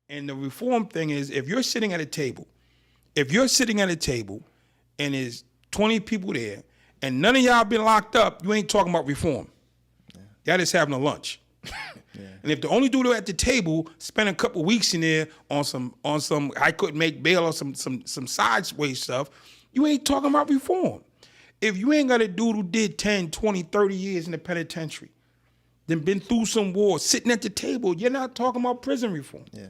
And the reform thing is, if you're sitting at a table and there's 20 people there and none of y'all been locked up, you ain't talking about reform. Yeah. Y'all just having a lunch. Yeah. And if the only dude at the table spent a couple weeks in there on some I couldn't make bail or some sideways stuff, you ain't talking about reform. If you ain't got a dude who did 10, 20, 30 years in the penitentiary, then been through some wars, sitting at the table, you're not talking about prison reform. Yeah.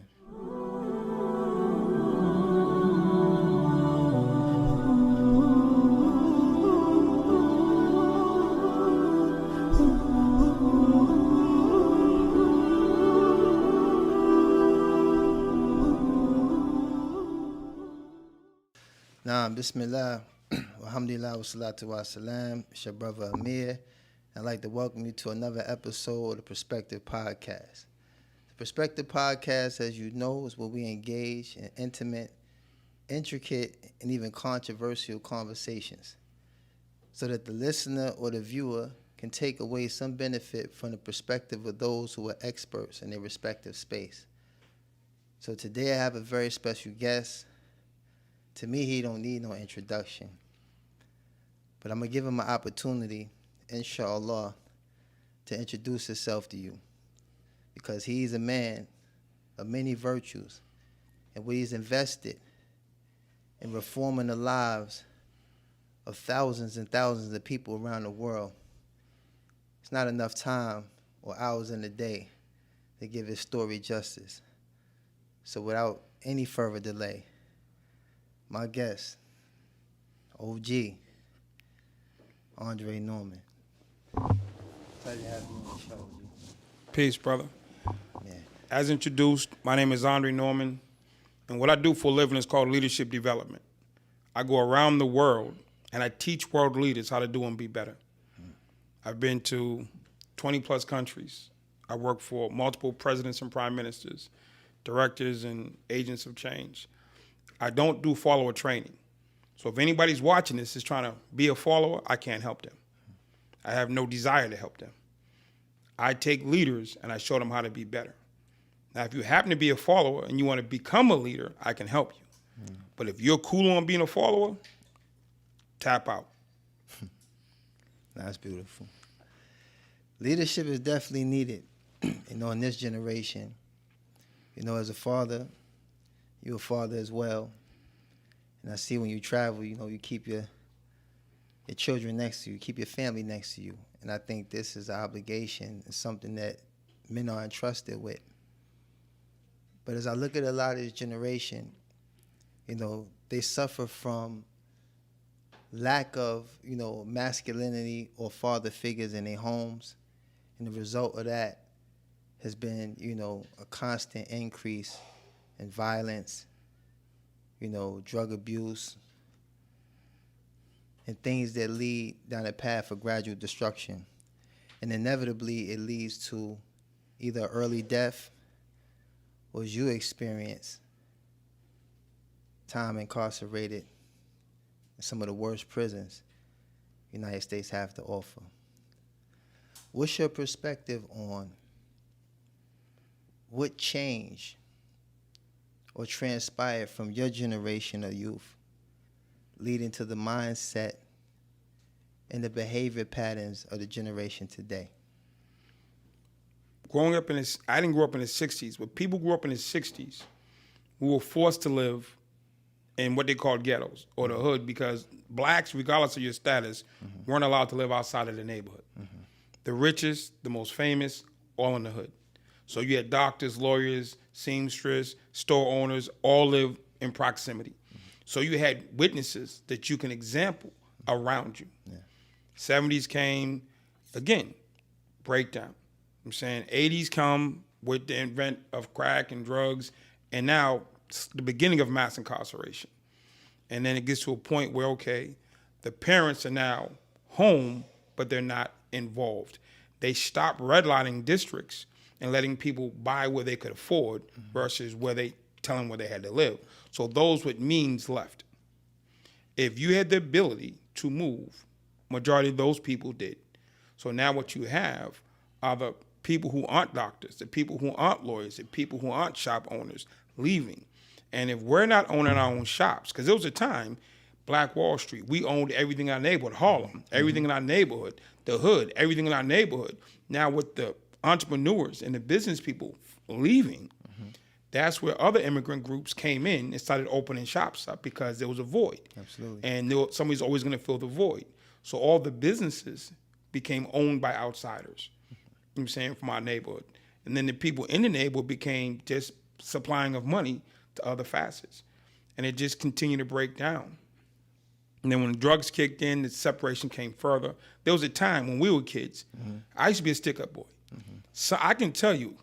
Bismillah, alhamdulillah, wa salatu wa salam. It's your brother Amir. I'd like to welcome you to another episode of the Perspective Podcast. The Perspective Podcast, as you know, is where we engage in intimate, intricate, and even controversial conversations so that the listener or the viewer can take away some benefit from the perspective of those who are experts in their respective space. So today I have a very special guest. To me, he don't need no introduction. But I'm going to give him an opportunity, inshallah, to introduce himself to you. Because he's a man of many virtues. And what he's invested in reforming the lives of thousands and thousands of people around the world. It's not enough time or hours in the day to give his story justice. So without any further delay, my guest, OG, Andre Norman. Pleasure having you on the show, OG. Peace, brother. Yeah. As introduced, my name is Andre Norman, and what I do for a living is called leadership development. I go around the world, and I teach world leaders how to do and be better. I've been to 20-plus countries. I work for multiple presidents and prime ministers, directors and agents of change. I don't do follower training. So if anybody's watching this is trying to be a follower, I can't help them. I have no desire to help them. I take leaders and I show them how to be better. Now, if you happen to be a follower and you want to become a leader, I can help you. But if you're cool on being a follower, tap out. That's beautiful. Leadership is definitely needed, in this generation. As a father, you're a father as well. And I see when you travel, you keep your children next to you, keep your family next to you. And I think this is an obligation and something that men are entrusted with. But as I look at a lot of this generation, they suffer from lack of, masculinity or father figures in their homes. And the result of that has been, a constant increase in violence, drug abuse, and things that lead down a path of gradual destruction. And inevitably, it leads to either early death or, as you experience, time incarcerated in some of the worst prisons the United States have to offer. What's your perspective on what changed or transpired from your generation of youth leading to the mindset and the behavior patterns of the generation today? I didn't grow up in the 60s, but people grew up in the 60s who were forced to live in what they called ghettos or the hood because blacks, regardless of your status, weren't allowed to live outside of the neighborhood. The richest, the most famous, all in the hood. So you had doctors, lawyers, seamstress, store owners, all live in proximity. So you had witnesses that you can example around you. Yeah. 70s came, again, breakdown. I'm saying 80s come with the advent of crack and drugs, and now it's the beginning of mass incarceration. And then it gets to a point where, okay, the parents are now home, but they're not involved. They stopped redlining districts and letting people buy where they could afford versus where they tell them where they had to live. So those with means left. If you had the ability to move, majority of those people did. So now what you have are the people who aren't doctors, the people who aren't lawyers, the people who aren't shop owners leaving. And if we're not owning our own shops, because there was a time, Black Wall Street, we owned everything in our neighborhood, Harlem, everything in our neighborhood, the hood, everything in our neighborhood. Now with the entrepreneurs and the business people leaving, that's where other immigrant groups came in and started opening shops up because there was a void. Absolutely. And somebody's always going to fill the void. So all the businesses became owned by outsiders, you know what I'm saying, from our neighborhood. And then the people in the neighborhood became just supplying of money to other facets. And it just continued to break down. And then when the drugs kicked in, the separation came further. There was a time when we were kids, I used to be a stick-up boy. So I can tell you,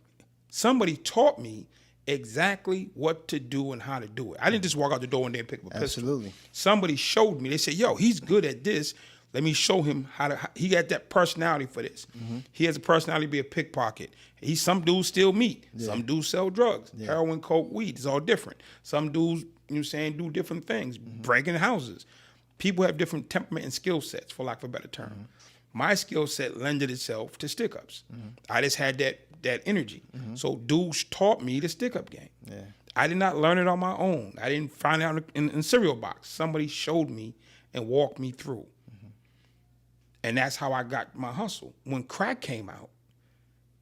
somebody taught me exactly what to do and how to do it. I didn't just walk out the door one day and pick up a pistol. Absolutely. Somebody showed me. They said, yo, he's good at this. Let me show him he got that personality for this. He has a personality to be a pickpocket. Some dudes steal meat. Yeah. Some dudes sell drugs. Yeah. Heroin, coke, weed. It's all different. Some dudes, you know what I'm saying, do different things, breaking houses. People have different temperament and skill sets, for lack of a better term. My skill set lended itself to stick-ups. I just had that energy. So dudes taught me the stick-up game. Yeah. I did not learn it on my own. I didn't find out in cereal box. Somebody showed me and walked me through. And that's how I got my hustle. When crack came out,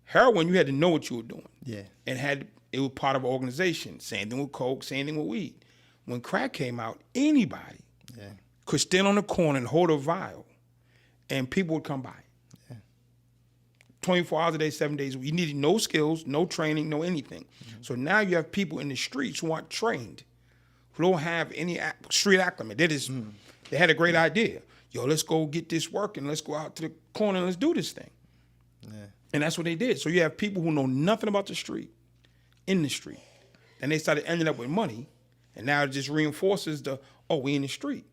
heroin, you had to know what you were doing. Yeah. And it was part of an organization. Same thing with coke, same thing with weed. When crack came out, anybody could stand on the corner and hold a vial, and people would come by. Yeah. 24 hours a day, 7 days a week. You needed no skills, no training, no anything. So now you have people in the streets who aren't trained, who don't have any street acumen. They had a great idea. Yo, let's go get this working. Let's go out to the corner and let's do this thing. Yeah. And that's what they did. So you have people who know nothing about the street, in the street. And they started ending up with money. And now it just reinforces we in the street.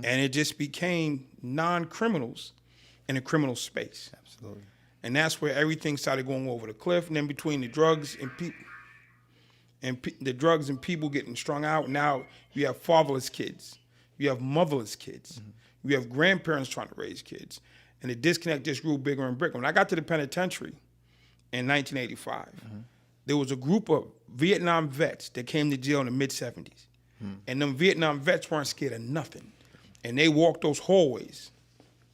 And it just became non-criminals in a criminal space. Absolutely. And that's where everything started going over the cliff. And then between the drugs and people getting strung out, now you have fatherless kids. You have motherless kids. You have grandparents trying to raise kids. And the disconnect just grew bigger and bigger. When I got to the penitentiary in 1985, there was a group of Vietnam vets that came to jail in the mid-'70s. And them Vietnam vets weren't scared of nothing. And they walked those hallways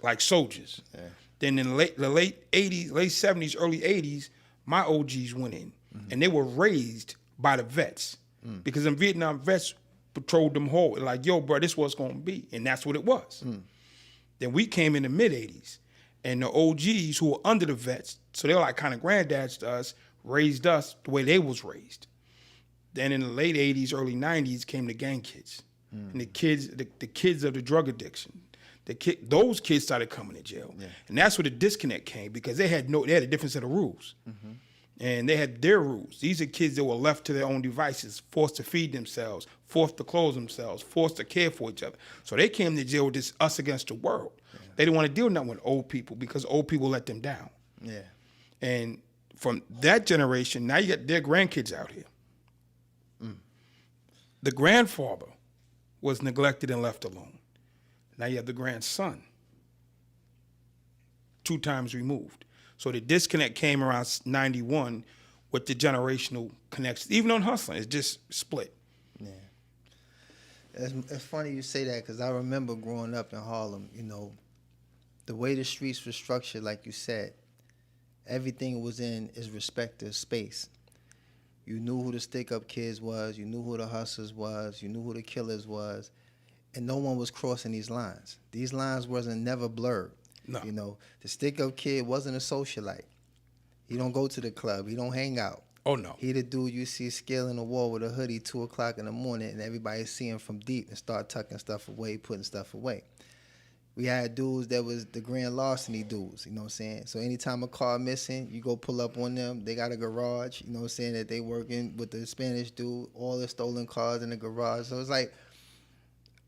like soldiers. Yeah. Then in the late 80s, late 70s, early 80s, my OGs went in. And they were raised by the vets. Because them Vietnam vets patrolled them hallways. Like, yo, bro, this is what's going to be. And that's what it was. Then we came in the mid-'80s. And the OGs who were under the vets, so they were like kind of granddads to us, raised us the way they was raised. Then in the late 80s, early 90s came the gang kids. And the kids of the drug addiction. Those kids started coming to jail. Yeah. And that's where the disconnect came, because they had a different set of rules. And they had their rules. These are kids that were left to their own devices, forced to feed themselves, forced to clothe themselves, forced to care for each other. So they came to jail with this us against the world. Yeah. They didn't want to deal nothing with old people because old people let them down. Yeah. And from that generation, now you got their grandkids out here. The grandfather was neglected and left alone. Now you have the grandson, 2 times removed. So the disconnect came around 91 with the generational connection. Even on hustling, it's just split. Yeah. It's funny you say that, because I remember growing up in Harlem, the way the streets were structured, like you said, everything was in its respective space. You knew who the stick-up kids was. You knew who the hustlers was. You knew who the killers was. And no one was crossing these lines. These lines wasn't never blurred. No. The stick-up kid wasn't a socialite. He don't go to the club. He don't hang out. Oh, no. He the dude you see scaling the wall with a hoodie 2 o'clock in the morning, and everybody see him from deep and start tucking stuff away, putting stuff away. We had dudes that was the grand larceny dudes, you know what I'm saying? So anytime a car missing, you go pull up on them. They got a garage, you know what I'm saying, that they working with the Spanish dude, all the stolen cars in the garage. So it's like,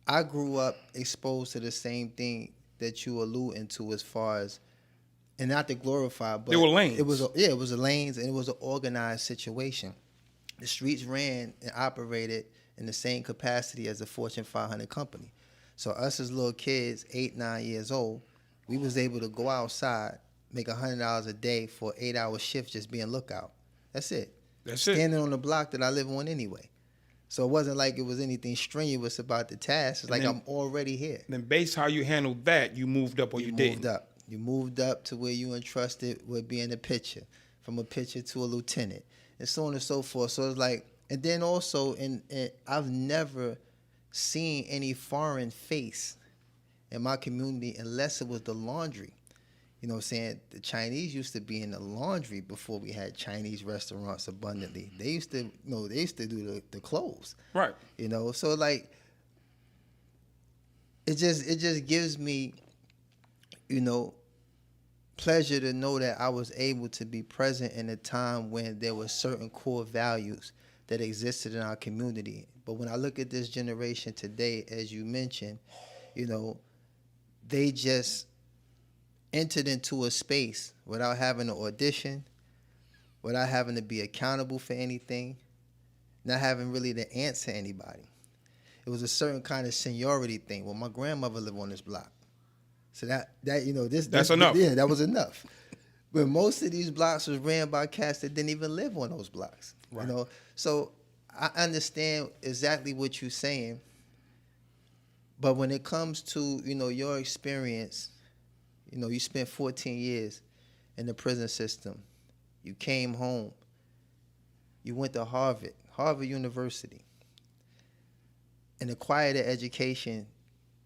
I grew up exposed to the same thing that you alluding to, as far as, and not to glorify, but there were lanes. It was a lanes, and it was an organized situation. The streets ran and operated in the same capacity as a Fortune 500 company. So us as little kids, 8, 9 years old, we was able to go outside, make $100 a day for 8-hour shift just being lookout. That's it. That's it. Standing on the block that I live on anyway. So it wasn't like it was anything strenuous about the task. It's like I'm already here. Then based how you handled that, you moved up or you didn't. Moved up. You moved up to where you entrusted with being a pitcher, from a pitcher to a lieutenant, and so on and so forth. So it's like, and then also, I've never seen any foreign face in my community unless it was the laundry. You know what I'm saying? The Chinese used to be in the laundry before we had Chinese restaurants abundantly. They used to, do the clothes. Right. You know, so like, it just gives me, pleasure to know that I was able to be present in a time when there were certain core values that existed in our community. But when I look at this generation today, as you mentioned, they just entered into a space without having to audition, without having to be accountable for anything, not having really to answer anybody. It was a certain kind of seniority thing. Well, my grandmother lived on this block. So that's enough. Yeah, that was enough. But most of these blocks was ran by cats that didn't even live on those blocks. Right. So I understand exactly what you're saying. But when it comes to, your experience, you spent 14 years in the prison system. You came home. You went to Harvard University, and acquired an education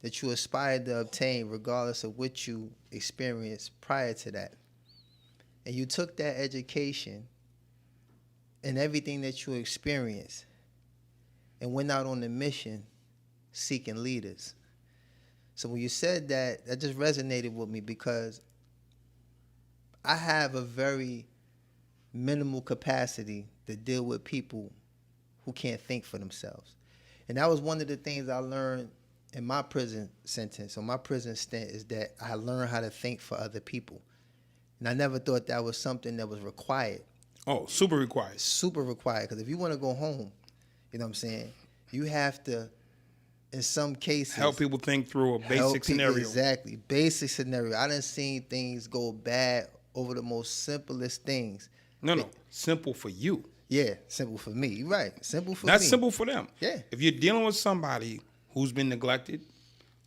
that you aspired to obtain regardless of what you experienced prior to that. And you took that education and everything that you experienced and went out on a mission seeking leaders. So when you said that, that just resonated with me because I have a very minimal capacity to deal with people who can't think for themselves. And that was one of the things I learned in my prison sentence, or my prison stint, is that I learned how to think for other people. And I never thought that was something that was required. Oh, super required. Super required, because if you want to go home, you know what I'm saying, you have to, in some cases, help people think through a basic scenario. Exactly, basic scenario. I done seen things go bad over the most simplest things. No, simple for you. Yeah, simple for me. You're right, simple for me. Not simple for them. Yeah. If you're dealing with somebody who's been neglected,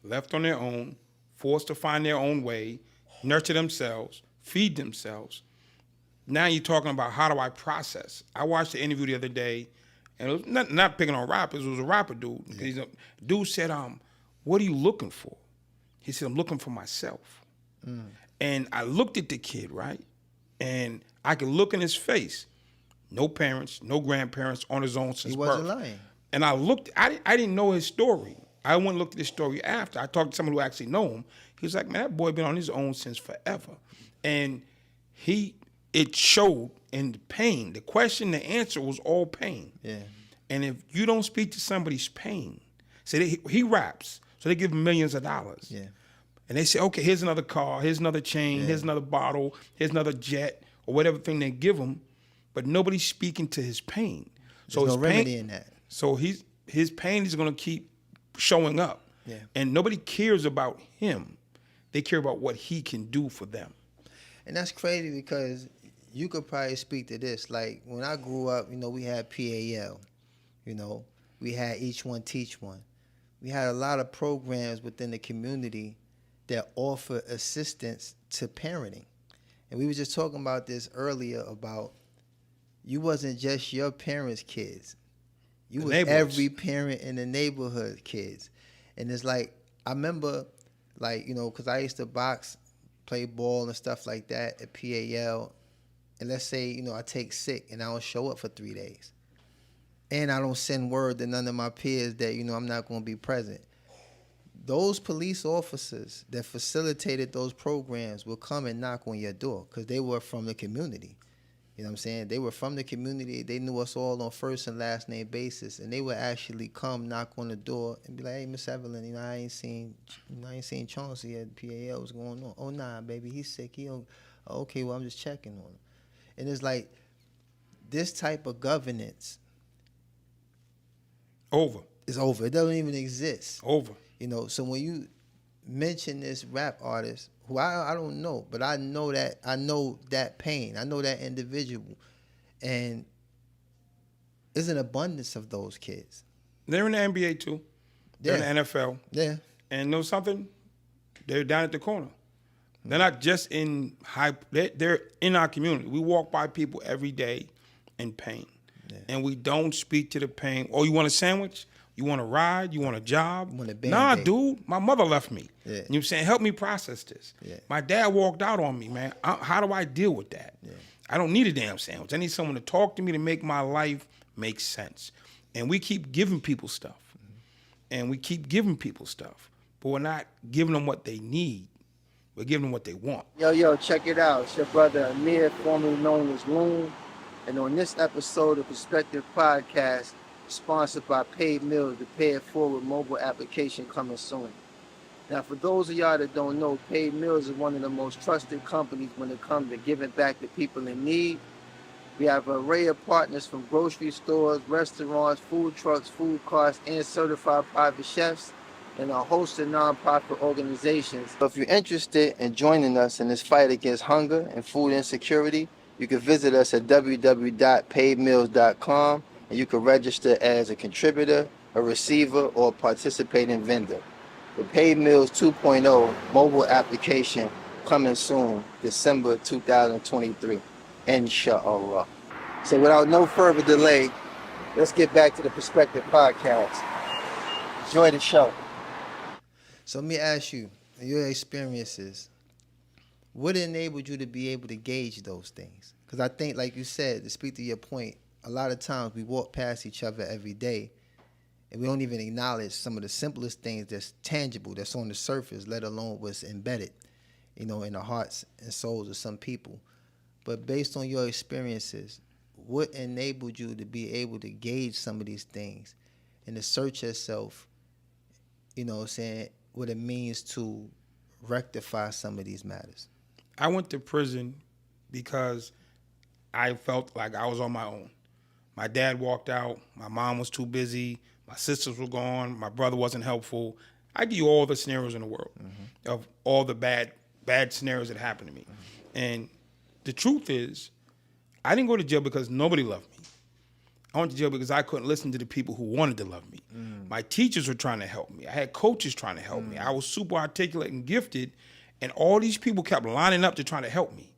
left on their own, forced to find their own way, nurture themselves, feed themselves, now you're talking about how do I process. I watched the interview the other day, and it was not picking on rappers, it was a rapper dude. Yeah. Dude said, what are you looking for? He said, I'm looking for myself. And I looked at the kid, right? And I could look in his face. No parents, no grandparents, on his own since birth. He wasn't lying. And I looked, I didn't know his story. I went and looked at his story after. I talked to someone who actually know him. He was like, man, that boy been on his own since forever. And it showed in the pain. The question, the answer was all pain. Yeah. And if you don't speak to somebody's pain, he raps, so they give him millions of dollars. Yeah. And they say, okay, here's another car, here's another chain, here's another bottle, here's another jet, or whatever thing they give him, but nobody's speaking to his pain. There's no remedy in that. So his pain is going to keep showing up. Yeah. And nobody cares about him. They care about what he can do for them. And that's crazy because you could probably speak to this. Like, when I grew up, we had PAL. We had Each One Teach One. We had a lot of programs within the community that offer assistance to parenting. And we were just talking about this earlier about you wasn't just your parents' kids. You was every parent in the neighborhood kids. And it's like, I remember, because I used to box, play ball and stuff like that at PAL. And let's say, I take sick and I don't show up for 3 days. And I don't send word to none of my peers that, I'm not going to be present. Those police officers that facilitated those programs will come and knock on your door because they were from the community. You know what I'm saying? They were from the community. They knew us all on first and last name basis. And they would actually come knock on the door and be like, hey, Miss Evelyn, I ain't seen Chauncey at PAL. What's going on? Oh, nah, baby, he's sick. Okay, well, I'm just checking on him. And it's like this type of governance. Over. It's over. It doesn't even exist. Over. So when you mention this rap artist who I don't know, but I know that pain. I know that individual, and there's an abundance of those kids. They're in the NBA too. They're in the NFL. Yeah. And know something? They're down at the corner. They're not just in they're in our community. We walk by people every day in pain. Yeah. And we don't speak to the pain. Oh, you want a sandwich? You want a ride? You want a job? Nah, dude. My mother left me. Yeah. You know what I'm saying? Help me process this. Yeah. My dad walked out on me, man. How do I deal with that? Yeah. I don't need a damn sandwich. I need someone to talk to me to make my life make sense. And we keep giving people stuff. And we keep giving people stuff. But we're not giving them what they need. We're giving them what they want. Yo, check it out. It's your brother Amir, formerly known as Loon. And on this episode of Perspective Podcast, sponsored by Paid Meals, the Pay It Forward mobile application coming soon. Now, for those of y'all that don't know, Paid Meals is one of the most trusted companies when it comes to giving back to people in need. We have an array of partners from grocery stores, restaurants, food trucks, food carts, and certified private chefs, and a host of nonprofit organizations. So if you're interested in joining us in this fight against hunger and food insecurity, you can visit us at www.paidmeals.com, and you can register as a contributor, a receiver, or a participating vendor. The Paid Meals 2.0 mobile application coming soon, December 2023. Inshallah. So without no further delay, let's get back to the Perspective Podcast. Enjoy the show. So let me ask you, your experiences, what enabled you to be able to gauge those things? Because I think, like you said, to speak to your point, a lot of times we walk past each other every day and we don't even acknowledge some of the simplest things that's tangible, that's on the surface, let alone what's embedded, in the hearts and souls of some people. But based on your experiences, what enabled you to be able to gauge some of these things and to search yourself, what it means to rectify some of these matters? I went to prison because I felt like I was on my own. My dad walked out. My mom was too busy. My sisters were gone. My brother wasn't helpful. I give you all the scenarios in the world of all the bad scenarios that happened to me. And the truth is, I didn't go to jail because nobody loved me. I went to jail because I couldn't listen to the people who wanted to love me. My teachers were trying to help me. I had coaches trying to help me. I was super articulate and gifted, and all these people kept lining up to try to help me.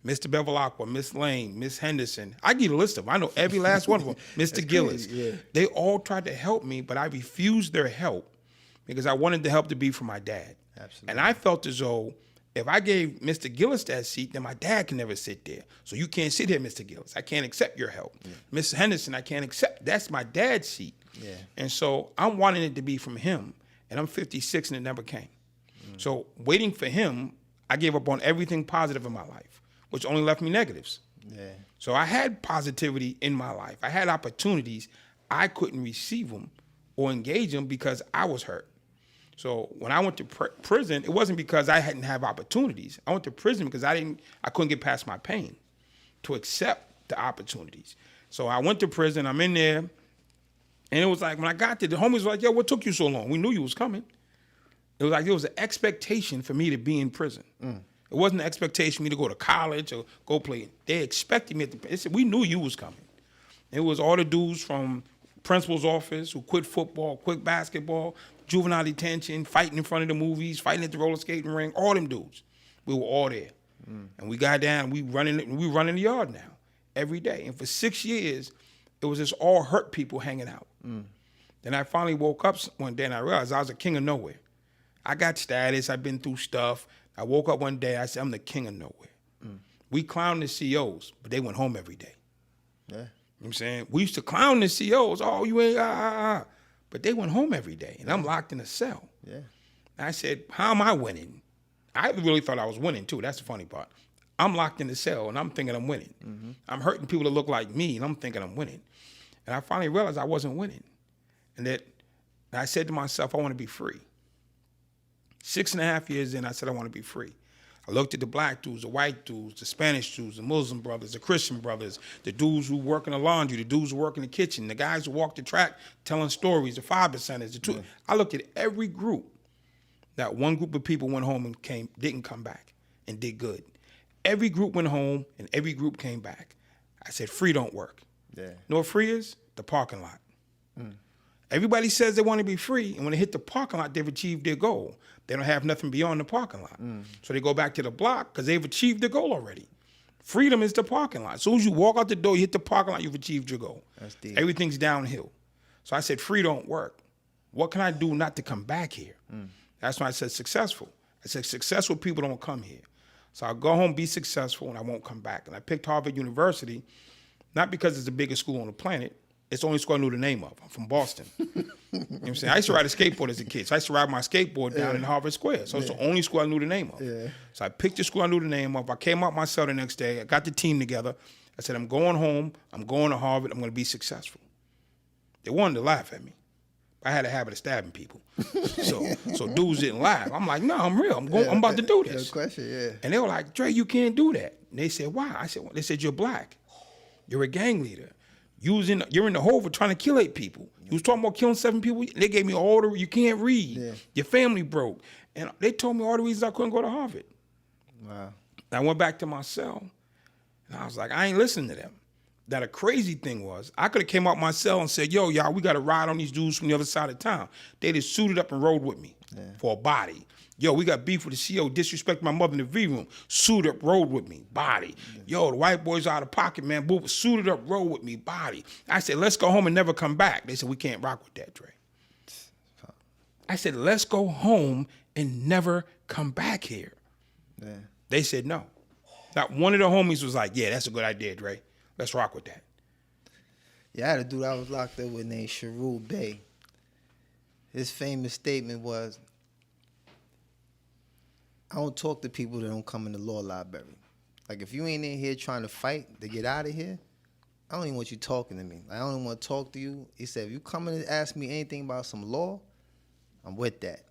Mr. Bevilacqua, Miss Lane, Miss Henderson. I give you a list of them. I know every last one of them. Mr. Gillis. Yeah. They all tried to help me, but I refused their help because I wanted the help to be for my dad. Absolutely. And I felt as though if I gave Mr. Gillis that seat, then my dad can never sit there. So you can't sit here, Mr. Gillis. I can't accept your help. Yeah. Miss Henderson, I can't accept. That's my dad's seat. Yeah. And so I'm wanting it to be from him, and I'm 56 and it never came. So waiting for him, I gave up on everything positive in my life, which only left me negatives. Yeah. So I had positivity in my life. I had opportunities. I couldn't receive them or engage them because I was hurt. So when I went to prison, it wasn't because I hadn't have opportunities. I went to prison because I couldn't get past my pain to accept the opportunities. So I went to prison. I'm in there, and it was like when I got there, the homies were like, "Yo, what took you so long? We knew you was coming." It was like there was an expectation for me to be in prison. It wasn't an expectation for me to go to college or go play. They expected me. They said, "We knew you was coming." It was all the dudes from principal's office who quit football, quit basketball, juvenile detention, fighting in front of the movies, fighting at the roller skating ring, all them dudes. We were all there. And we got down, we running the yard now every day. And for 6 years, it was just all hurt people hanging out. Then I finally woke up one day and I realized I was a king of nowhere. I got status, I've been through stuff. I woke up one day, I said, I'm the king of nowhere. We clowned the CEOs, but they went home every day. Yeah. You know what I'm saying? We used to clown the CEOs, oh, you ain't, But they went home every day, and I'm locked in a cell. Yeah. And I said, how am I winning? I really thought I was winning, too. That's the funny part. I'm locked in the cell, and I'm thinking I'm winning. I'm hurting people that look like me, and I'm thinking I'm winning. And I finally realized I wasn't winning. And that I said to myself, I want to be free. 6.5 years in, I said, I want to be free. I looked at the black dudes, the white dudes, the Spanish dudes, the Muslim brothers, the Christian brothers, the dudes who work in the laundry, the dudes who work in the kitchen, the guys who walk the track telling stories, the 5%ers, the two. I looked at every group. Not one group of people went home and didn't come back and did good. Every group went home and every group came back. I said, free don't work. Yeah. You know what free is? The parking lot. Everybody says they want to be free, and when they hit the parking lot, they've achieved their goal. They don't have nothing beyond the parking lot. So they go back to the block because they've achieved their goal already. Freedom is the parking lot. As soon as you walk out the door, you hit the parking lot, you've achieved your goal. That's deep. Everything's downhill. So I said, free don't work. What can I do not to come back here? That's why I said successful. I said successful people don't come here. So I'll go home, be successful, and I won't come back. And I picked Harvard University, not because it's the biggest school on the planet. It's the only school I knew the name of. I'm from Boston. You know what I'm saying? I used to ride a skateboard as a kid. So I used to ride my skateboard down in Harvard Square. So it's the only school I knew the name of. Yeah. So I picked the school I knew the name of. I came out my cell the next day. I got the team together. I said, I'm going home. I'm going to Harvard. I'm going to be successful. They wanted to laugh at me. I had a habit of stabbing people. so dudes didn't laugh. I'm like, no, I'm real. I'm about to do this. No question, yeah. And they were like, Dre, you can't do that. And they said, why? I said, well, they said, you're black. You're a gang leader. You're in the Hoover trying to kill 8 people. You was talking about killing 7 people. They gave me all the, you can't read. Yeah. Your family broke. And they told me all the reasons I couldn't go to Harvard. Wow. And I went back to my cell, and I was like, I ain't listening to them. That a crazy thing was, I could have came out my cell and said, yo, y'all, we got to ride on these dudes from the other side of town. They just suited up and rode with me for a body. Yo, we got beef with the CO, disrespect my mother in the V-room. Suited up, rode with me, body. Yo, the white boys out of pocket, man. Boo, suited up, rode with me, body. I said, let's go home and never come back. They said, we can't rock with that, Dre. I said, let's go home and never come back here. Yeah. They said no. Not one of the homies was like, yeah, that's a good idea, Dre. Let's rock with that. Yeah, I had a dude I was locked up with named Sharul Bey. His famous statement was, I don't talk to people that don't come in the law library. Like, if you ain't in here trying to fight to get out of here, I don't even want you talking to me. I don't even want to talk to you. He said, if you come in and ask me anything about some law, I'm with that.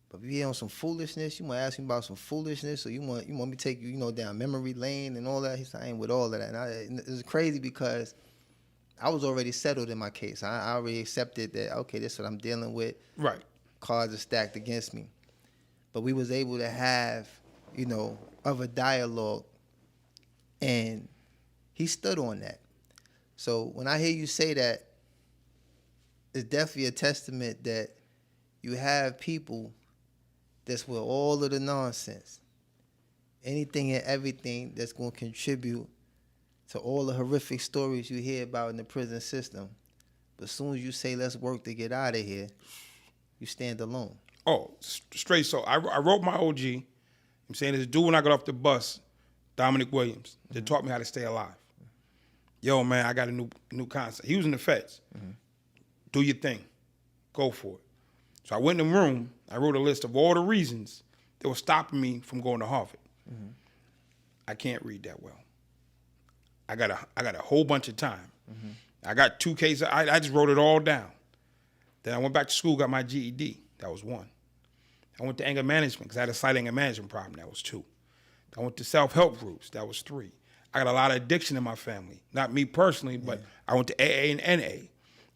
But if you're on some foolishness, you want to ask me about some foolishness, or you want me to take you, down memory lane and all that. He said, I ain't with all of that. And it's crazy because I was already settled in my case. I already accepted that, okay, this is what I'm dealing with. Right. Cards are stacked against me. But we was able to have, other dialogue, and he stood on that. So when I hear you say that, it's definitely a testament that you have people that's with all of the nonsense, anything and everything that's going to contribute to all the horrific stories you hear about in the prison system. But as soon as you say, let's work to get out of here, you stand alone. Oh, straight so. I wrote my OG. I'm saying this dude when I got off the bus, Dominic Williams, that taught me how to stay alive. Yo, man, I got a new concept. He was in the feds. Do your thing. Go for it. So I went in the room. I wrote a list of all the reasons that were stopping me from going to Harvard. I can't read that well. I got a whole bunch of time. I got 2 cases. I just wrote it all down. Then I went back to school, got my GED. That was 1. I went to anger management because I had a slight anger management problem. That was 2. I went to self-help groups. That was 3. I got a lot of addiction in my family. Not me personally, but I went to AA and NA.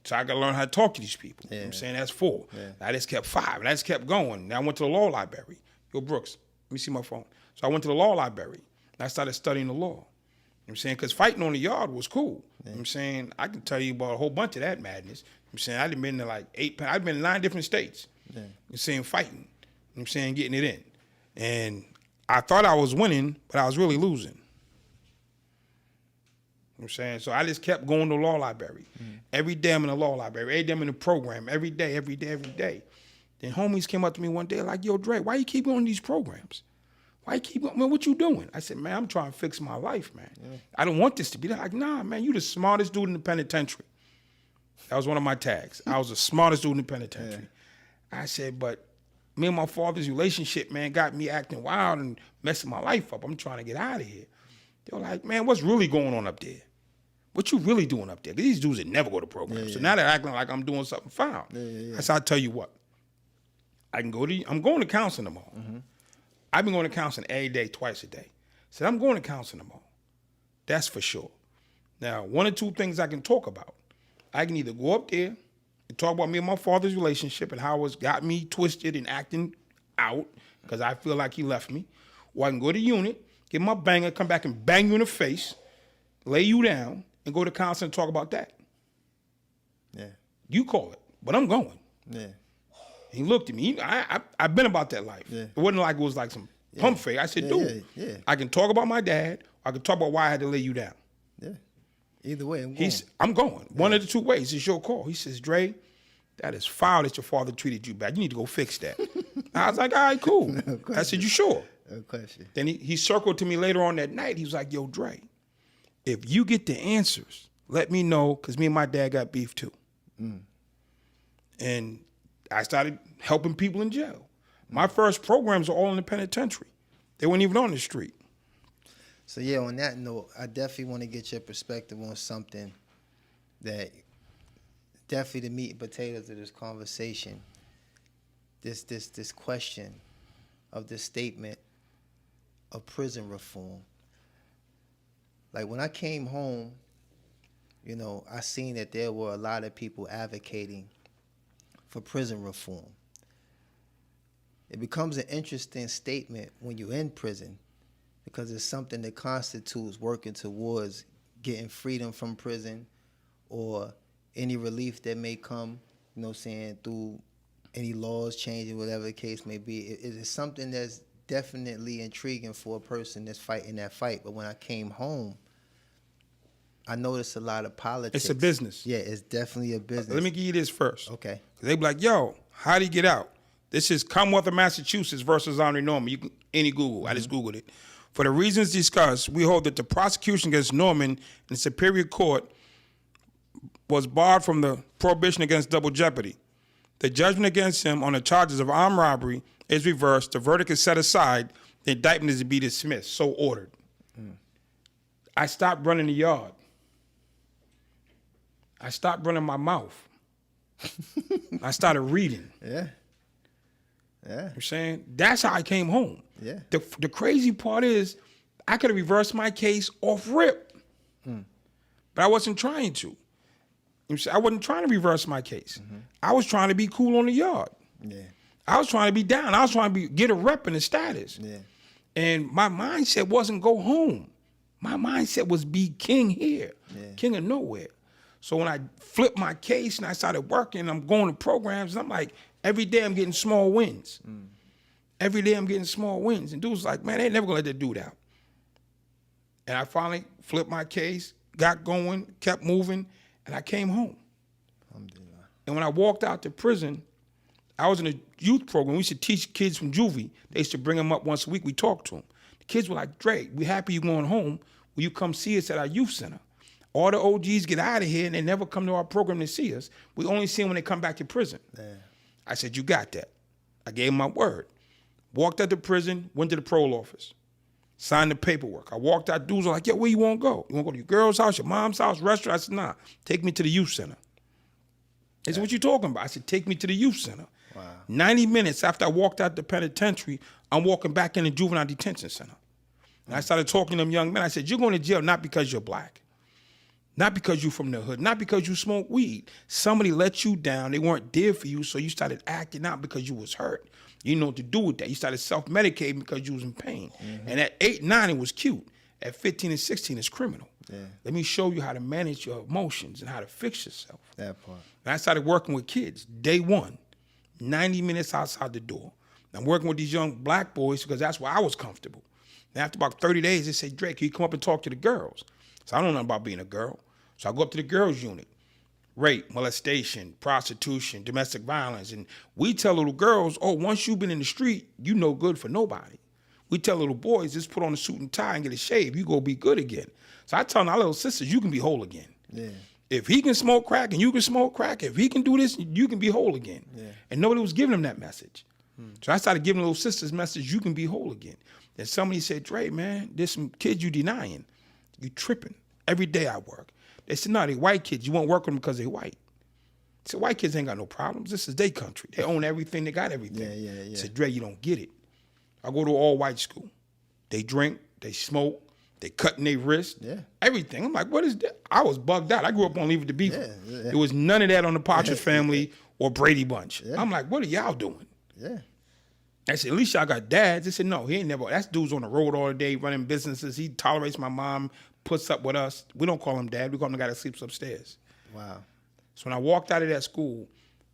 So I got to learn how to talk to these people. You know what I'm saying? That's 4. I just kept 5, and I just kept going. Now I went to the law library. Yo, Brooks, let me see my phone. So I went to the law library, and I started studying the law. You know what I'm saying? Because fighting on the yard was cool. You know what I'm saying? I can tell you about a whole bunch of that madness. You know what I'm saying? I'd been to like 8, I'd been in 9 different states. You know what I'm saying? Fighting. You know what I'm saying? Getting it in. And I thought I was winning, but I was really losing. You know what I'm saying? So I just kept going to the law library. Every day I'm in the law library. Every day I'm in the program. Every day. Then homies came up to me one day like, yo, Dre, why you keep going to these programs? Why you keep going? Man, what you doing? I said, man, I'm trying to fix my life, man. I don't want this to be. They're like, nah, man, you the smartest dude in the penitentiary. That was one of my tags. I was the smartest dude in the penitentiary. I said, but me and my father's relationship, man, got me acting wild and messing my life up. I'm trying to get out of here. They were like, man, what's really going on up there? What you really doing up there? These dudes that never go to programs. So now they're acting like I'm doing something foul. I said, I'll tell you what. I'm going to counseling tomorrow. I've been going to counseling every day, twice a day. Said, I'm going to counseling tomorrow. That's for sure. Now, 1 or 2 things I can talk about. I can either go up there and talk about me and my father's relationship and how it's got me twisted and acting out because I feel like he left me, or I can go to unit, get my banger, come back and bang you in the face, lay you down, and go to counseling and talk about that. Yeah. You call it, but I'm going. Yeah. He looked at me. I've been about that life. Yeah. It wasn't like it was like some pump fake. I said, dude, I can talk about my dad. Or I can talk about why I had to lay you down. Yeah. Either way, I'm going. I'm going. One of the two ways. It's your call. He says, Dre, that is foul that your father treated you bad. You need to go fix that. I was like, all right, cool. No I said, you sure? No question. Then he circled to me later on that night. He was like, yo, Dre, if you get the answers, let me know, because me and my dad got beef too. And I started helping people in jail. My first programs were all in the penitentiary. They weren't even on the street. So yeah, on that note, I definitely want to get your perspective on something that definitely the meat and potatoes of this conversation. This question of this statement of prison reform. Like when I came home, you know, I seen that there were a lot of people advocating for prison reform. It becomes an interesting statement when you're in prison because it's something that constitutes working towards getting freedom from prison or any relief that may come, you know what I'm saying, through any laws changing, whatever the case may be. It is something that's definitely intriguing for a person that's fighting that fight. But when I came home, I noticed a lot of politics. It's a business. Yeah, it's definitely a business. Let me give you this first. Okay. They be like, yo, how do you get out? This is Commonwealth of Massachusetts versus Henry Norman. You can any Google. I just Googled it. For the reasons discussed, we hold that the prosecution against Norman in the Superior Court was barred from the prohibition against double jeopardy. The judgment against him on the charges of armed robbery is reversed. The verdict is set aside. The indictment is to be dismissed. So ordered. I stopped running the yard. I stopped running my mouth. I started reading. Yeah. Yeah. You know what I'm saying? That's how I came home. Yeah. The crazy part is I could have reversed my case off rip. But I wasn't trying to. You know what I'm saying? I wasn't trying to reverse my case. I was trying to be cool on the yard. Yeah. I was trying to be down. I was trying to get a rep and a status. Yeah. And my mindset wasn't go home. My mindset was be king here, king of nowhere. So when I flipped my case and I started working, I'm going to programs, and I'm like, every day I'm getting small wins. Every day I'm getting small wins. And dude's like, man, they ain't never gonna let that dude out. And I finally flipped my case, got going, kept moving, and I came home. And when I walked out to prison, I was in a youth program. We used to teach kids from juvie. They used to bring them up once a week. We talked to them. The kids were like, Dre, we happy you going home. Will you come see us at our youth center? All the OGs get out of here and they never come to our program to see us. We only see them when they come back to prison. I said, you got that. I gave him my word. Walked out to prison, went to the parole office, signed the paperwork. I walked out, dudes were like, yeah, where you want to go? You want to go to your girl's house, your mom's house, restaurant? I said, nah, take me to the youth center. They said, what you talking about? I said, take me to the youth center. Wow. 90 minutes after I walked out the penitentiary, I'm walking back in the juvenile detention center. And I started talking to them young men. I said, you're going to jail not because you're black, not because you're from the hood, not because you smoke weed. Somebody let you down. They weren't there for you, so you started acting out because you was hurt. You didn't know what to do with that. You started self-medicating because you was in pain. And at 8, 9, it was cute. At 15 and 16, it's criminal. Let me show you how to manage your emotions and how to fix yourself. That part. And I started working with kids, day one, 90 minutes outside the door. I'm working with these young black boys because that's where I was comfortable. And after about 30 days, they say, Drake, can you come up and talk to the girls? So I don't know about being a girl. So I go up to the girls' unit. Rape, molestation, prostitution, domestic violence. And we tell little girls, oh, once you've been in the street, you no good for nobody. We tell little boys, just put on a suit and tie and get a shave. You go be good again. So I tell our little sisters, you can be whole again. Yeah. If he can smoke crack and you can smoke crack, if he can do this, you can be whole again. And nobody was giving them that message. So I started giving little sisters message, you can be whole again. Then somebody said, Dre, man, there's some kids you denying. You tripping. Every day I work. They said, no, they white kids. You won't work with them because they white. I said, white kids ain't got no problems. This is their country. They own everything. They got everything. I said, Dre, you don't get it. I go to all white school. They drink, they smoke, they cutting their wrist, everything. I'm like, what is that? I was bugged out. I grew up on Leave It to Beaver. There was none of that on the Partridge Family or Brady Bunch. I'm like, what are y'all doing? I said, at least y'all got dads. They said, no, he ain't never. That dude's on the road all day running businesses. He tolerates my mom, puts up with us. We don't call him dad. We call him the guy that sleeps upstairs. Wow. So when I walked out of that school,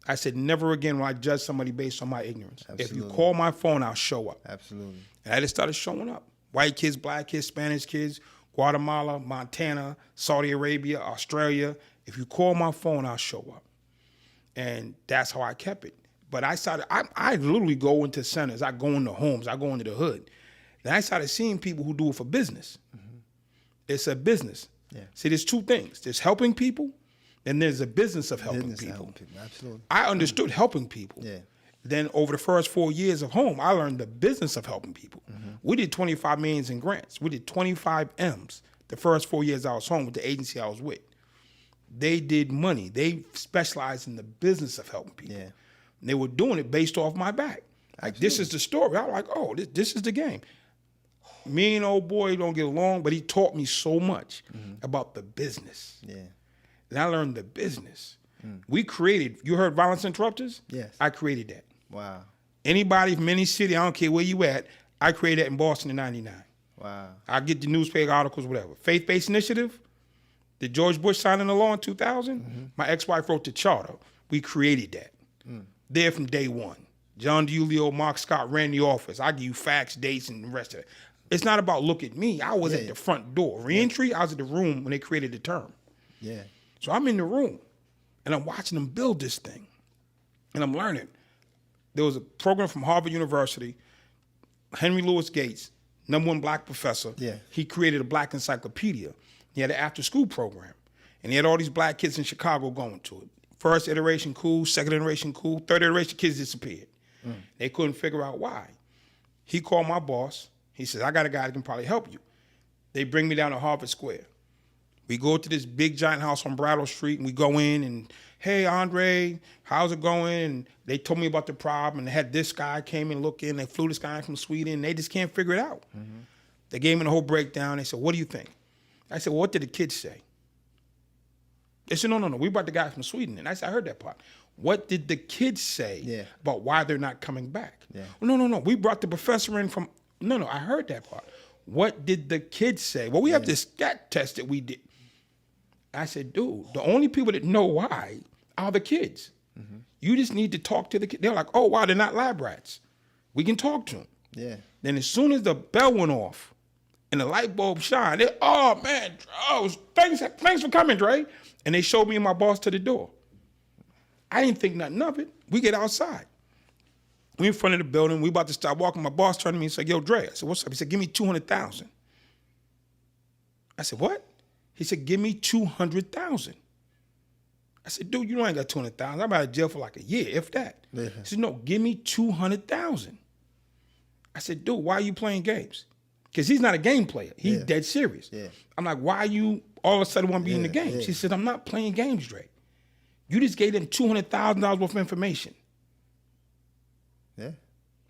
I said, never again will I judge somebody based on my ignorance. Absolutely. If you call my phone, I'll show up. Absolutely. And I just started showing up. White kids, black kids, Spanish kids, Guatemala, Montana, Saudi Arabia, Australia. If you call my phone, I'll show up. And that's how I kept it. But I literally go into centers. I go into homes. I go into the hood. Then I started seeing people who do it for business. Mm-hmm. It's a business. Yeah. See, there's two things. There's helping people, and there's a business of helping people. Absolutely. I understood helping people. Yeah. Then over the first 4 years of home, I learned the business of helping people. Mm-hmm. We did 25 millions in grants. We did 25 M's the first 4 years I was home with the agency I was with. They did money. They specialized in the business of helping people. Yeah. And they were doing it based off my back. Like, this is the story. I was like, oh, this is the game. Me and old boy don't get along, but he taught me so much about the business. Yeah. And I learned the business. We created, you heard Violence Interrupters? Yes. I created that. Wow. Anybody from any city, I don't care where you at, I created that in Boston in 99. Wow. I get the newspaper articles, whatever. Faith-based initiative, did George Bush signing the law in 2000? My ex-wife wrote the charter. We created that. There from day one. John DiUlio, Mark Scott ran the office. I give you facts, dates, and the rest of it. It's not about look at me. I was at the front door. Reentry, I was at the room when they created the term. Yeah. So I'm in the room, and I'm watching them build this thing, and I'm learning. There was a program from Harvard University, Henry Louis Gates, #1 black professor. Yeah. He created a black encyclopedia. He had an after-school program, and he had all these black kids in Chicago going to it. First iteration cool, second iteration cool, third iteration kids disappeared. They couldn't figure out why. He called my boss. He says, I got a guy that can probably help you. They bring me down to Harvard Square. We go to this big giant house on Brattle Street, and we go in and, hey, Andre, how's it going? And they told me about the problem, and they had this guy came and looked in. They flew this guy from Sweden, and they just can't figure it out. They gave me the whole breakdown. They said, what do you think? I said, well, what did the kids say? They said, no, we brought the guy from Sweden. And I said, I heard that part. What did the kids say about why they're not coming back? Yeah. Well, no. We brought the professor in from, no, I heard that part. What did the kids say? Well, we have this stat test that we did. I said, dude, the only people that know why are the kids. You just need to talk to the kids. They're like, oh, wow, they're not lab rats. We can talk to them. Yeah. Then as soon as the bell went off and the light bulb shined, they, oh, man, thanks for coming, Dre. And they showed me and my boss to the door. I didn't think nothing of it. We get outside. We in front of the building. We about to start walking. My boss turned to me and said, yo, Dre. I said, what's up? He said, give me 200,000. I said, what? He said, give me 200,000. I said, dude, you know I ain't got 200,000. I'm out of jail for like a year, if that. Yeah. He said, no, give me 200,000. I said, dude, why are you playing games? Because he's not a game player. He's dead serious. Yeah. I'm like, why you all of a sudden want to be in the games? Yeah. He said, I'm not playing games, Dre. You just gave them $200,000 worth of information. Yeah.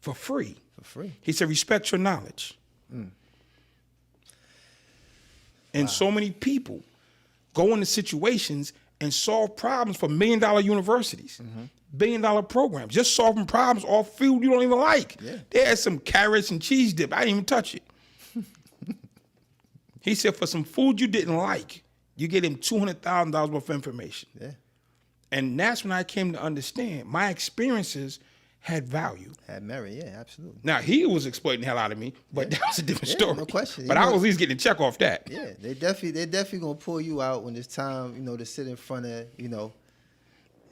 For free. He said, respect your knowledge. And so many people go into situations and solve problems for $1 million universities, $1 billion programs, just solving problems off field you don't even like. Yeah. They had some carrots and cheese dip. I didn't even touch it. He said, for some food you didn't like, you gave him $200,000 worth of information. Yeah. And that's when I came to understand my experiences had value. Had merit, yeah, absolutely. Now, he was exploiting the hell out of me, but that was a different story. No question. But I was at least getting a check off that. Yeah, they definitely gonna pull you out when it's time, to sit in front of,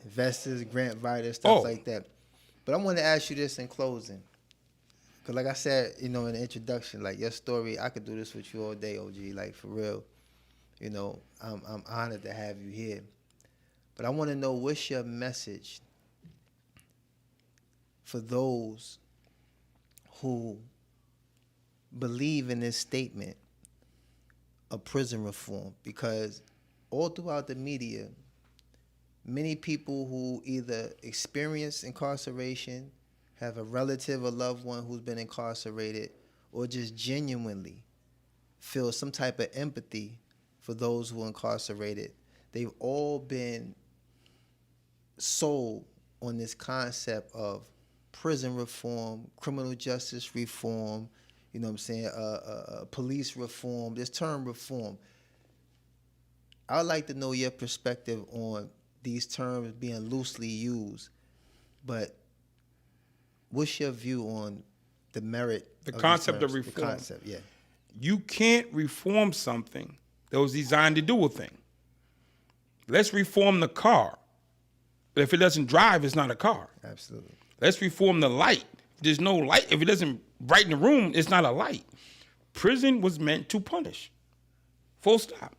investors, grant writers, stuff like that. But I want to ask you this in closing. Because like I said, in the introduction, like your story, I could do this with you all day, OG, like for real. I'm honored to have you here. But I want to know, what's your message for those who believe in this statement of prison reform? Because all throughout the media, many people who either experience incarceration, have a relative or loved one who's been incarcerated, or just genuinely feel some type of empathy for those who are incarcerated, they've all been sold on this concept of prison reform, criminal justice reform, you know what I'm saying, police reform, this term reform. I would like to know your perspective on these terms being loosely used, but what's your view on the merit The of concept these terms? of reform. The concept, yeah. You can't reform something that was designed to do a thing. Let's reform the car. But if it doesn't drive, it's not a car. Absolutely. Let's reform the light. If there's no light, if it doesn't brighten the room, it's not a light. Prison was meant to punish. Full stop.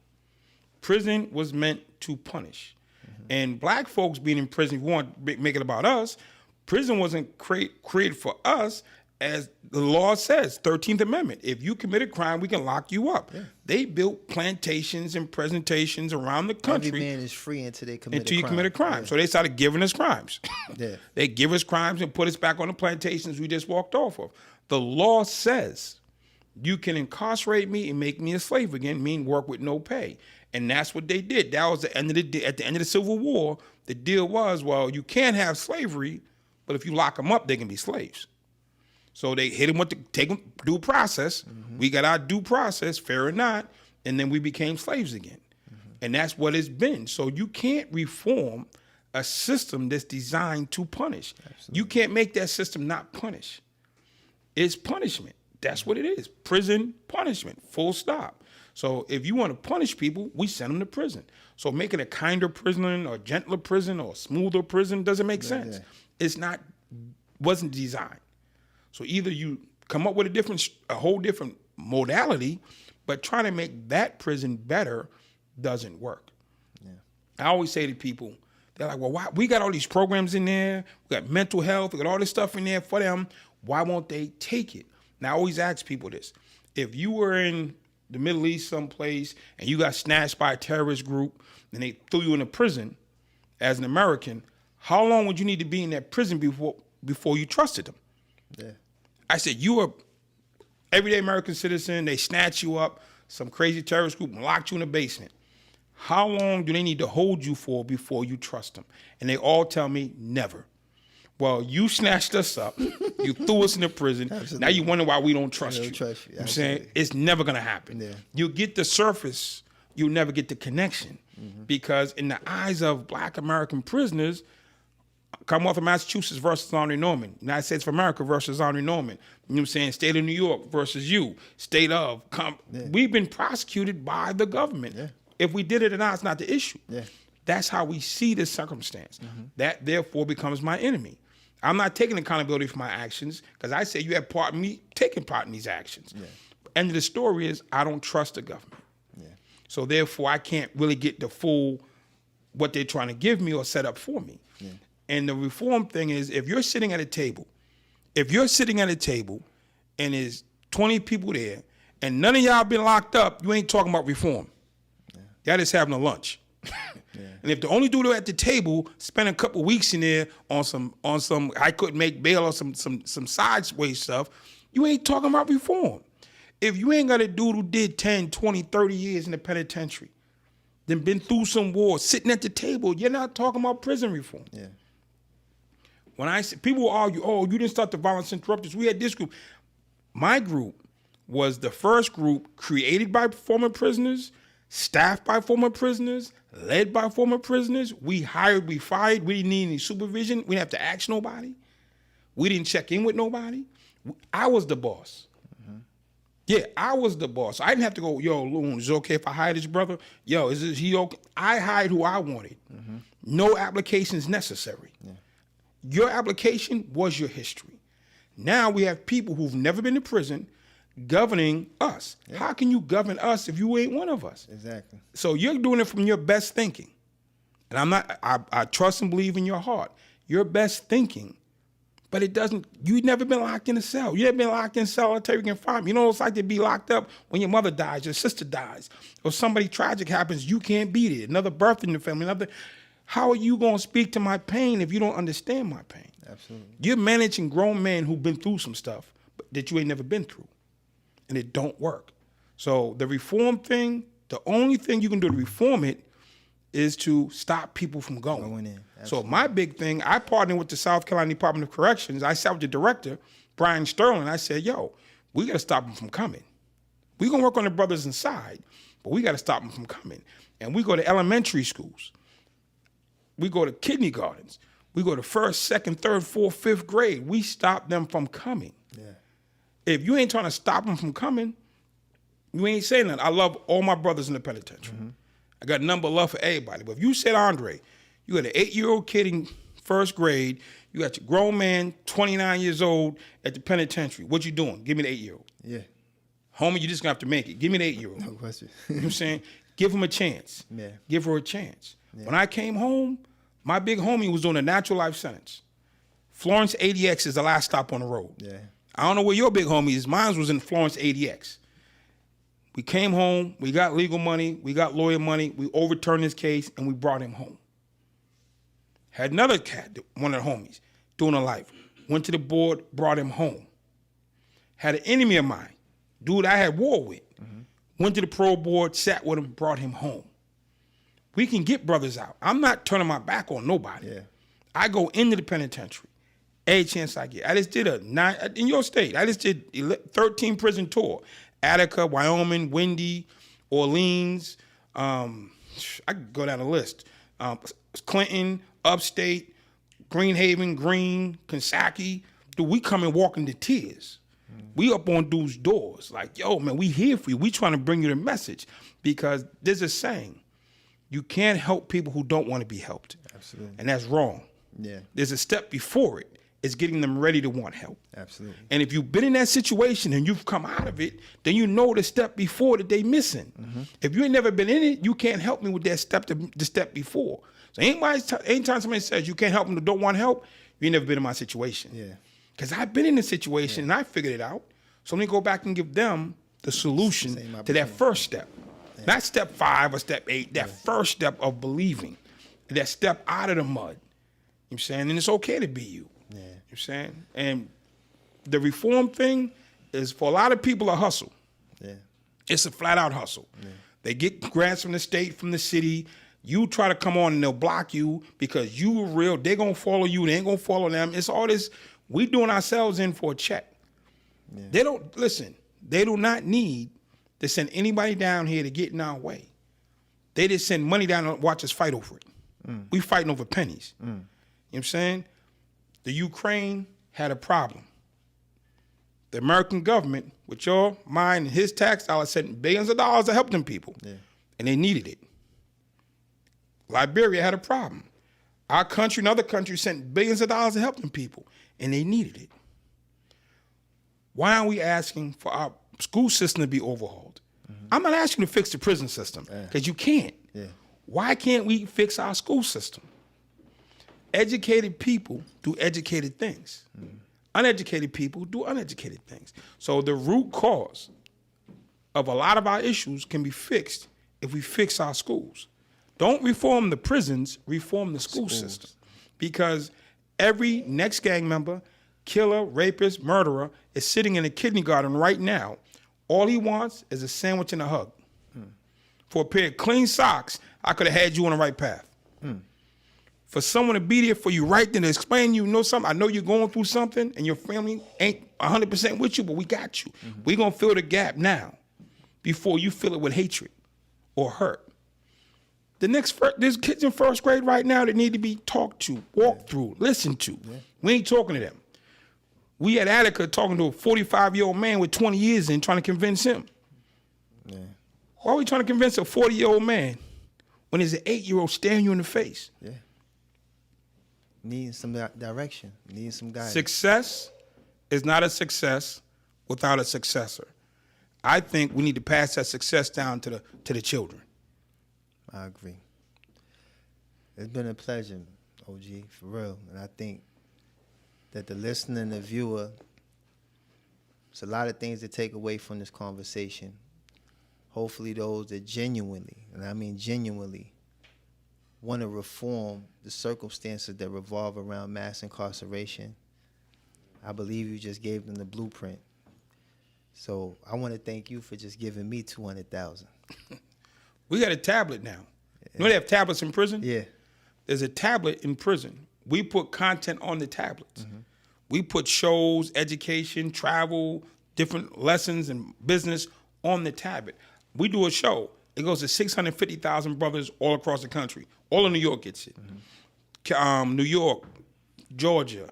Prison was meant to punish. Mm-hmm. And black folks being in prison, if you want to make it about us, prison wasn't created for us. As the law says, 13th Amendment, if you commit a crime, we can lock you up. Yeah. They built plantations and presentations around the country. Every man is free until they commit you commit a crime. Yeah. So they started giving us crimes. Yeah. They give us crimes and put us back on the plantations we just walked off of. The law says you can incarcerate me and make me a slave again, mean work with no pay. And that's what they did. That was the end of at the end of the Civil War. The deal was, well, you can't have slavery, but if you lock them up, they can be slaves. So they hit him with due process. Mm-hmm. We got our due process, fair or not, and then we became slaves again. Mm-hmm. And that's what it's been. So you can't reform a system that's designed to punish. Absolutely. You can't make that system not punish. It's punishment. That's what it is. Prison punishment, full stop. So if you want to punish people, we send them to prison. So making a kinder prison or gentler prison or smoother prison doesn't make sense. Yeah. It's not, wasn't designed. So either you come up with a whole different modality, but trying to make that prison better doesn't work. Yeah. I always say to people, they're like, well, why? We got all these programs in there. We got mental health. We got all this stuff in there for them. Why won't they take it? And I always ask people this. If you were in the Middle East someplace and you got snatched by a terrorist group and they threw you in a prison as an American, how long would you need to be in that prison before you trusted them? Yeah. I said, you are everyday American citizen. They snatch you up, some crazy terrorist group, and locked you in the basement. How long do they need to hold you for before you trust them? And they all tell me, never. Well, you snatched us up. You threw us in the prison. Absolutely. Now you wonder why we don't trust you. Trust you. I'm saying it's never going to happen. Yeah. You'll get the surface. You'll never get the connection. Mm-hmm. Because in the eyes of black American prisoners, Commonwealth of Massachusetts versus Henry Norman, United States of America versus Henry Norman, you know what I'm saying? State of New York versus you, state of. We've been prosecuted by the government. Yeah. If we did it or not, it's not the issue. Yeah. That's how we see the circumstance. Mm-hmm. That therefore becomes my enemy. I'm not taking accountability for my actions because I say you have part of me taking part in these actions. Yeah. End of the story is I don't trust the government. Yeah. So therefore I can't really get the full what they're trying to give me or set up for me. Yeah. And the reform thing is if you're sitting at a table and there's 20 people there and none of y'all been locked up, you ain't talking about reform. Yeah. Y'all just having a lunch. Yeah. And if the only dude at the table spent a couple weeks in there on some I couldn't make bail or some sideways stuff, you ain't talking about reform. If you ain't got a dude who did 10, 20, 30 years in the penitentiary, then been through some war, sitting at the table, you're not talking about prison reform. Yeah. When I say people will argue, oh, you didn't start the violence interrupters. We had this group. My group was the first group created by former prisoners, staffed by former prisoners, led by former prisoners. We hired, we fired. We didn't need any supervision. We didn't have to ask nobody. We didn't check in with nobody. I was the boss. Mm-hmm. Yeah, I was the boss. I didn't have to go, yo, Loon, is it okay if I hire this brother? Yo, is he okay? I hired who I wanted. Mm-hmm. No applications necessary. Yeah. Your application was your history. Now we have people who've never been to prison governing us. Yeah. How can you govern us if you ain't one of us? Exactly. So you're doing it from your best thinking. And I trust and believe in your heart. Your best thinking. But it doesn't, you've never been locked in a cell. You never been locked in solitary confinement. You know what it's like to be locked up when your mother dies, your sister dies, or somebody tragic happens, you can't beat it. Another birth in the family, how are you going to speak to my pain if you don't understand my pain? Absolutely. You're managing grown men who've been through some stuff that you ain't never been through. And it don't work. So the reform thing, the only thing you can do to reform it is to stop people from going. So my big thing, I partnered with the South Carolina Department of Corrections. I sat with the director, Brian Sterling. I said, yo, we got to stop them from coming. We're going to work on the brothers inside, but we got to stop them from coming. And we go to elementary schools. We go to kindergartens. We go to first, second, third, fourth, fifth grade. We stop them from coming. Yeah. If you ain't trying to stop them from coming, you ain't saying that. I love all my brothers in the penitentiary. I got a number of love for everybody. But if you said, Andre, you got an 8-year-old kid in first grade, you got your grown man, 29 years old, at the penitentiary. What you doing? Give me the 8-year-old. Yeah. Homie, you just gonna have to make it. Give me the 8-year-old. No question. You know what I'm saying? Give him a chance. Yeah. Give her a chance. Yeah. When I came home, my big homie was doing a natural life sentence. Florence ADX is the last stop on the road. Yeah. I don't know where your big homie is. Mine was in Florence ADX. We came home, we got legal money, we got lawyer money, we overturned his case, and we brought him home. Had another cat, one of the homies, doing a life. Went to the board, brought him home. Had an enemy of mine, dude I had war with. Went to the pro board, sat with him, brought him home. We can get brothers out. I'm not turning my back on nobody. Yeah. I go into the penitentiary every chance I get. I just did in your state, I just did 13 prison tour. Attica, Wyoming, Windy, Orleans. I could go down the list. Clinton, Upstate, Greenhaven, Greene, Coxsackie. Dude, we come and walk into tears. We up on dudes' doors like, yo, man, we here for you. We trying to bring you the message because there's a saying, you can't help people who don't want to be helped. Absolutely. And that's wrong. Yeah. There's a step before it. It's getting them ready to want help. Absolutely. And if you've been in that situation and you've come out of it, then you know the step before that they missing. If you ain't never been in it, you can't help me with that step, the step before. So anytime somebody says you can't help them that don't want help, you ain't never been in my situation. Yeah. Because I've been in this situation and I figured it out. So let me go back and give them the solution to that first step. Yeah. Not step 5 or step 8, that first step of believing. That step out of the mud. You know what I'm saying? And it's okay to be you. Yeah. You know what I'm saying? And the reform thing is for a lot of people a hustle. Yeah. It's a flat out hustle. Yeah. They get grants from the state, from the city. You try to come on and they'll block you because you are real. They're going to follow you. They ain't going to follow them. It's all this. We doing ourselves in for a check. Yeah. They do not need to send anybody down here to get in our way. They just send money down and watch us fight over it. We fighting over pennies. You know what I'm saying? The Ukraine had a problem. The American government, with your mind and his tax dollars, sent billions of dollars to help them people. Yeah. And they needed it. Liberia had a problem. Our country and other countries sent billions of dollars to help them people, and they needed it. Why aren't we asking for our school system to be overhauled? I'm not asking you to fix the prison system, because you can't. Yeah. Why can't we fix our school system? Educated people do educated things. Uneducated people do uneducated things. So the root cause of a lot of our issues can be fixed if we fix our schools. Don't reform the prisons, reform the school system. Because every next gang member, killer, rapist, murderer is sitting in a kindergarten right now. All he wants is a sandwich and a hug. For a pair of clean socks, I could have had you on the right path. For someone to be there for you right then to explain you know something, I know you're going through something and your family ain't 100% with you, but we got you. We're going to fill the gap now before you fill it with hatred or hurt. There's kids in first grade right now that need to be talked to, walked through, listened to. We ain't talking to them. We at Attica talking to a 45-year-old man with 20 years in trying to convince him. Yeah. Why are we trying to convince a 40-year-old man when there's an 8-year-old staring you in the face? Yeah. Needing some direction, needing some guidance. Success is not a success without a successor. I think we need to pass that success down to the children. I agree. It's been a pleasure, OG, for real. And I think that the listener and the viewer, it's a lot of things to take away from this conversation. Hopefully those that genuinely, and I mean genuinely, want to reform the circumstances that revolve around mass incarceration. I believe you just gave them the blueprint. So I want to thank you for just giving me $200,000. We got a tablet now. You know they have tablets in prison? Yeah. There's a tablet in prison. We put content on the tablets. We put shows, education, travel, different lessons and business on the tablet. We do a show. It goes to 650,000 brothers all across the country. All of New York gets it. New York, Georgia,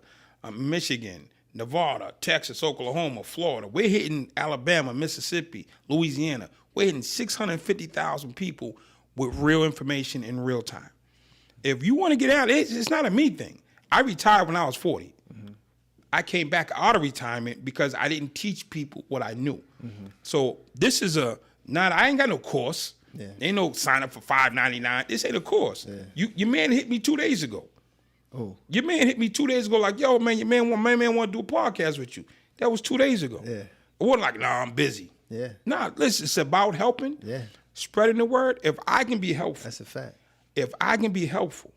Michigan, Nevada, Texas, Oklahoma, Florida. We're hitting Alabama, Mississippi, Louisiana. We're hitting 650,000 people with real information in real time. If you want to get out, it's not a me thing. I retired when I was 40. I came back out of retirement because I didn't teach people what I knew. So this is I ain't got no course. Yeah. Ain't no sign up for $5.99. This ain't a course. Yeah. Your man hit me 2 days ago. Oh. Your man hit me 2 days ago like, yo, man, my man want to do a podcast with you. That was 2 days ago. Yeah. It wasn't like, nah, I'm busy. Yeah. Nah, listen, it's about helping. Yeah. Spreading the word. If I can be helpful. That's a fact. If I can be helpful.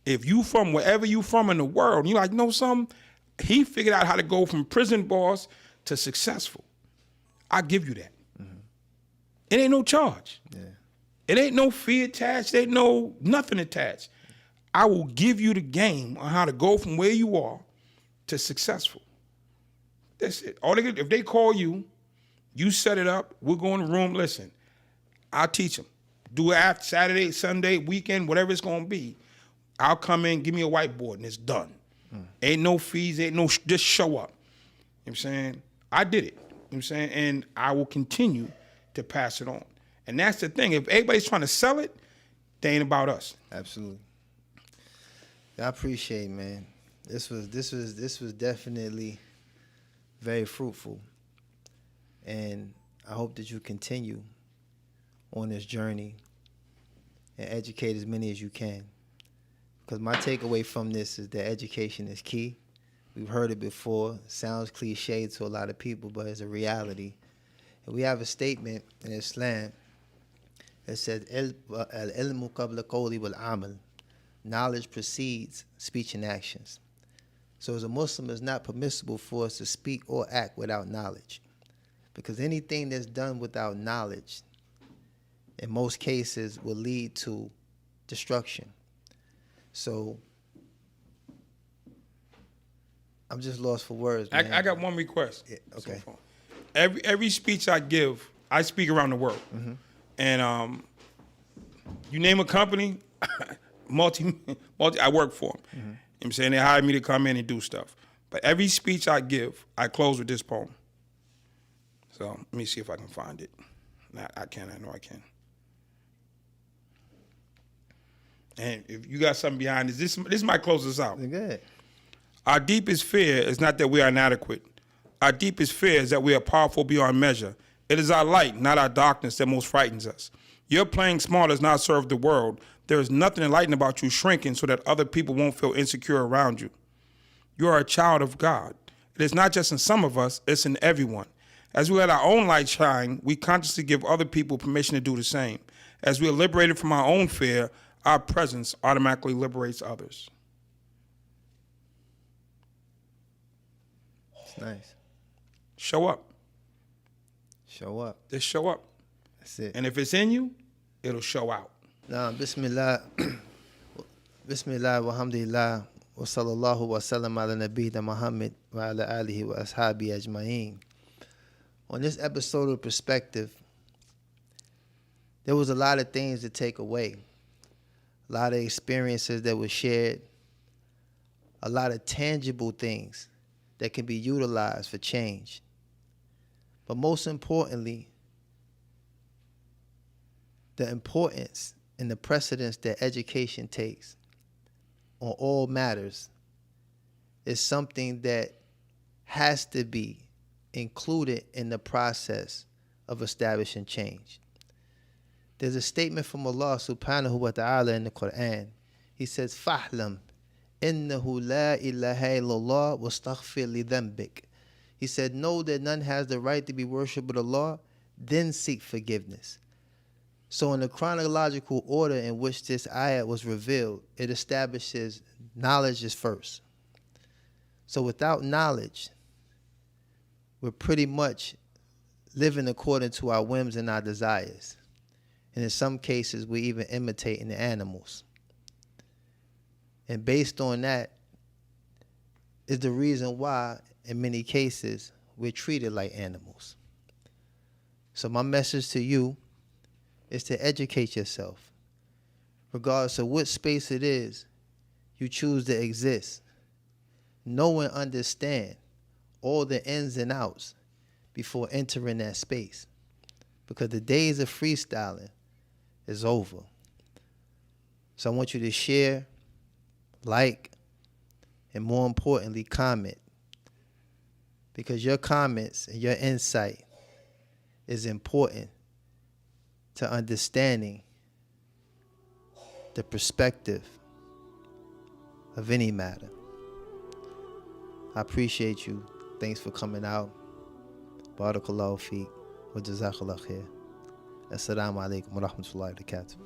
If you from wherever you from in the world, you like, know something? He figured out how to go from prison boss to successful. I give you that. It ain't no charge. Yeah. It ain't no fee attached. Ain't no nothing attached. I will give you the game on how to go from where you are to successful. That's it. If they call you, you set it up. We'll go in the room. Listen, I'll teach them. Do it after Saturday, Sunday, weekend, whatever it's going to be. I'll come in, give me a whiteboard, and it's done. Ain't no fees, just show up. You know what I'm saying? I did it. You know what I'm saying? And I will continue to pass it on. And that's the thing. If everybody's trying to sell it, they ain't about us. Absolutely. I appreciate it, man. This was definitely very fruitful. And I hope that you continue on this journey and educate as many as you can. Because my takeaway from this is that education is key. We've heard it before. It sounds cliche to a lot of people, but it's a reality. And we have a statement in Islam that says, "Al-ilmu qabla qawli wal-amal." Knowledge precedes speech and actions. So as a Muslim, it's not permissible for us to speak or act without knowledge. Because anything that's done without knowledge, in most cases, will lead to destruction. So I'm just lost for words, man. I got one request. Yeah, okay. So every speech I give, I speak around the world. And you name a company, multi I work for them. You know what I'm saying? They hired me to come in and do stuff. But every speech I give, I close with this poem. So let me see if I can find it. I know I can. And if you got something behind this might close us out. Good. Our deepest fear is not that we are inadequate. Our deepest fear is that we are powerful beyond measure. It is our light, not our darkness, that most frightens us. Your playing small does not serve the world. There is nothing enlightened about you shrinking so that other people won't feel insecure around you. You are a child of God. It is not just in some of us, it's in everyone. As we let our own light shine, we consciously give other people permission to do the same. As we are liberated from our own fear, our presence automatically liberates others. It's nice. Show up. Show up. Just show up. That's it. And if it's in you, it'll show out. Now, Bismillah, walhamdulillah, wa sallallahu wa sallam ala nabiyyina Muhammad wa ala alihi wa ashabi ajma'een. On this episode of Perspective, there was a lot of things to take away. A lot of experiences that were shared. A lot of tangible things that can be utilized for change. But most importantly, the importance and the precedence that education takes on all matters is something that has to be included in the process of establishing change. There's a statement from Allah subhanahu wa ta'ala in the Quran. He says, "Fahlam innahu la ilaha illallah wastaghfir li dhanbik." He said, know that none has the right to be worshipped but Allah, then seek forgiveness. So in the chronological order in which this ayat was revealed, it establishes knowledge is first. So without knowledge, we're pretty much living according to our whims and our desires. And in some cases, we're even imitating the animals. And based on that is the reason why, in many cases, we're treated like animals. So my message to you is to educate yourself. Regardless of what space it is you choose to exist, know and understand all the ins and outs before entering that space. Because the days of freestyling is over. So I want you to share, like, and more importantly, comment. Because your comments and your insight is important to understanding the perspective of any matter. I appreciate you. Thanks for coming out. Barakallahu feek. Wa jazakallah khair. Assalamu alaikum wa rahmatullahi wa barakatuh.